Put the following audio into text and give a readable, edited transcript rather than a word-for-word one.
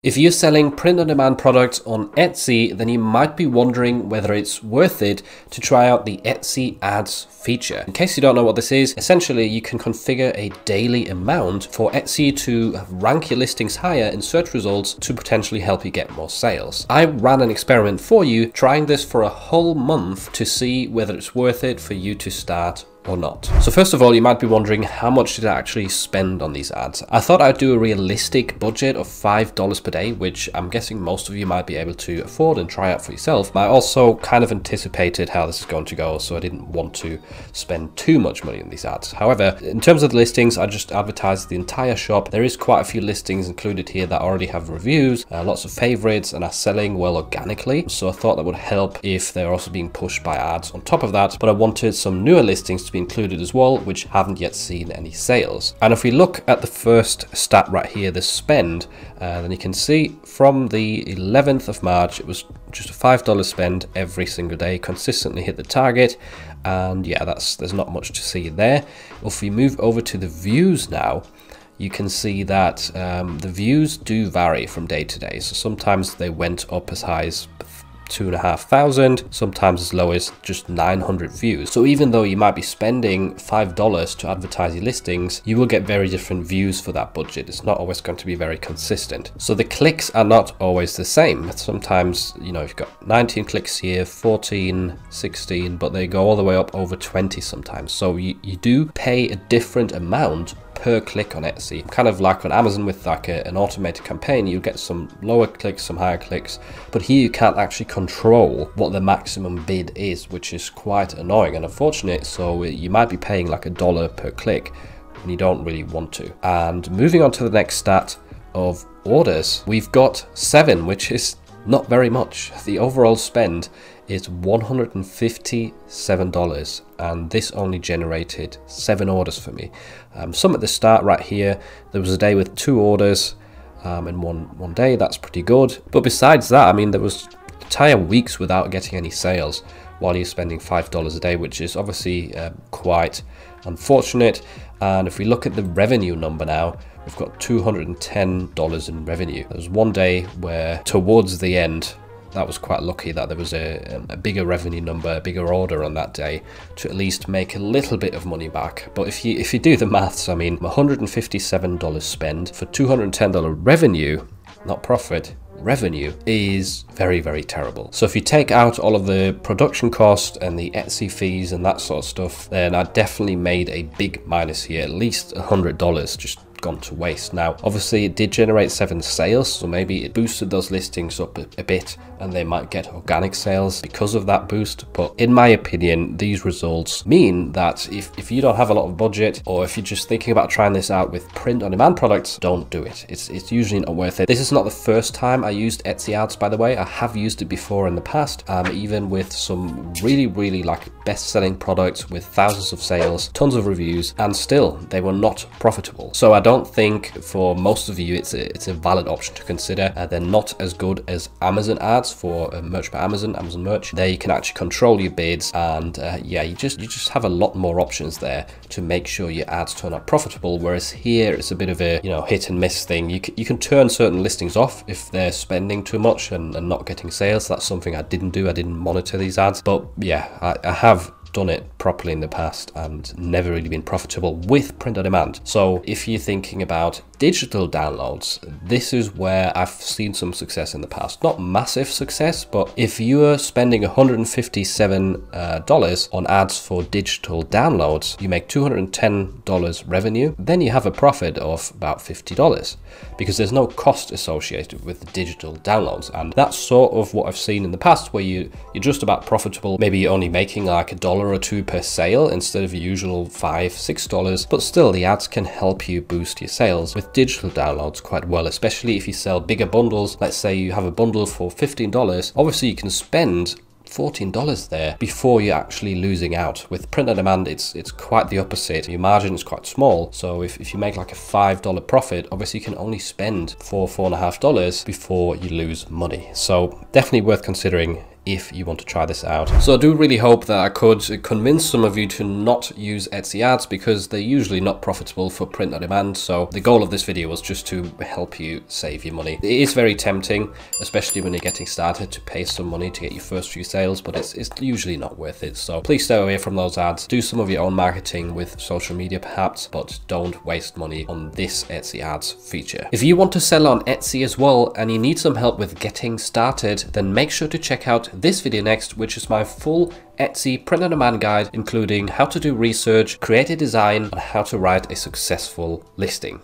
If you're selling print-on-demand products on Etsy, then you might be wondering whether it's worth it to try out the Etsy Ads feature. In case you don't know what this is, essentially you can configure a daily amount for Etsy to rank your listings higher in search results to potentially help you get more sales. I ran an experiment for you, trying this for a whole month to see whether it's worth it for you to start or not. So first of all, you might be wondering, how much did I actually spend on these ads? I thought I'd do a realistic budget of $5 per day, which I'm guessing most of you might be able to afford and try out for yourself. I also kind of anticipated how this is going to go, so I didn't want to spend too much money on these ads. However, in terms of the listings, I just advertised the entire shop. There is quite a few listings included here that already have reviews, lots of favorites, and are selling well organically. So I thought that would help if they're also being pushed by ads on top of that. But I wanted some newer listings to be included as well, which haven't yet seen any sales. And if we look at the first stat right here, the spend, then you can see from the 11th of March, it was just a $5 spend every single day, consistently hit the target. And yeah, there's not much to see there. If we move over to the views now, you can see that the views do vary from day to day. So sometimes they went up as high as 2,500, sometimes as low as just 900 views. So even though you might be spending $5 to advertise your listings, you will get very different views for that budget. It's not always going to be very consistent. So the clicks are not always the same. Sometimes, you know, you've got 19 clicks here, 14, 16, but they go all the way up over 20 sometimes. So you do pay a different amount per click on Etsy. Kind of like on Amazon with like an automated campaign, you get some lower clicks, some higher clicks, but here you can't actually control what the maximum bid is, which is quite annoying and unfortunate. So you might be paying like $1 per click when you don't really want to. And moving on to the next stat of orders, we've got 7, which is not very much. The overall spend is $157, and this only generated 7 orders for me. Some at the start right here, there was a day with 2 orders in one day. That's pretty good. But besides that, I mean, there was entire weeks without getting any sales while you're spending $5 a day, which is obviously quite unfortunate. And if we look at the revenue number now, we've got $210 in revenue. There was one day where towards the end, that was quite lucky that there was a bigger revenue number, a bigger order on that day to at least make a little bit of money back. But if you do the maths, I mean, $157 spend for $210 revenue, not profit, revenue, is very, very terrible. So if you take out all of the production cost and the Etsy fees and that sort of stuff, then I definitely made a big minus here, at least $100 just gone to waste. Now obviously it did generate 7 sales, so maybe it boosted those listings up a bit and they might get organic sales because of that boost. But in my opinion, these results mean that if you don't have a lot of budget, or if you're just thinking about trying this out with print-on-demand products, don't do it. It's usually not worth it. This is not the first time I used Etsy ads, by the way. I have used it before in the past, even with some really like best-selling products with thousands of sales, tons of reviews, and still they were not profitable. So I don't think for most of you it's a valid option to consider. They're not as good as Amazon ads for merch by Amazon merch. There you can actually control your bids, and yeah, you just have a lot more options there to make sure your ads turn out profitable. Whereas here it's a bit of a, you know, hit and miss thing. You can turn certain listings off if they're spending too much and not getting sales. That's something I didn't do. I didn't monitor these ads, but yeah, I have done it properly in the past and never really been profitable with print on demand. So if you're thinking about digital downloads, this is where I've seen some success in the past. Not massive success, but if you are spending $157 on ads for digital downloads, you make $210 revenue, then you have a profit of about $50 because there's no cost associated with the digital downloads. And that's sort of what I've seen in the past, where you're just about profitable. Maybe you're only making like $1 or $2 per sale instead of your usual $5, $6, but still the ads can help you boost your sales with digital downloads quite well, especially if you sell bigger bundles. Let's say you have a bundle for $15, obviously you can spend $14 there before you're actually losing out. With print on demand, it's quite the opposite. Your margin is quite small, so if you make like a $5 profit, obviously you can only spend $4.5 before you lose money. So definitely worth considering if you want to try this out. So I do really hope that I could convince some of you to not use Etsy ads, because they're usually not profitable for print on demand. So the goal of this video was just to help you save your money. It is very tempting, especially when you're getting started, to pay some money to get your first few sales, but it's usually not worth it. So please stay away from those ads. Do some of your own marketing with social media perhaps, but don't waste money on this Etsy ads feature. If you want to sell on Etsy as well and you need some help with getting started, then make sure to check out this video next, which is my full Etsy print on demand guide, including how to do research, create a design, and how to write a successful listing.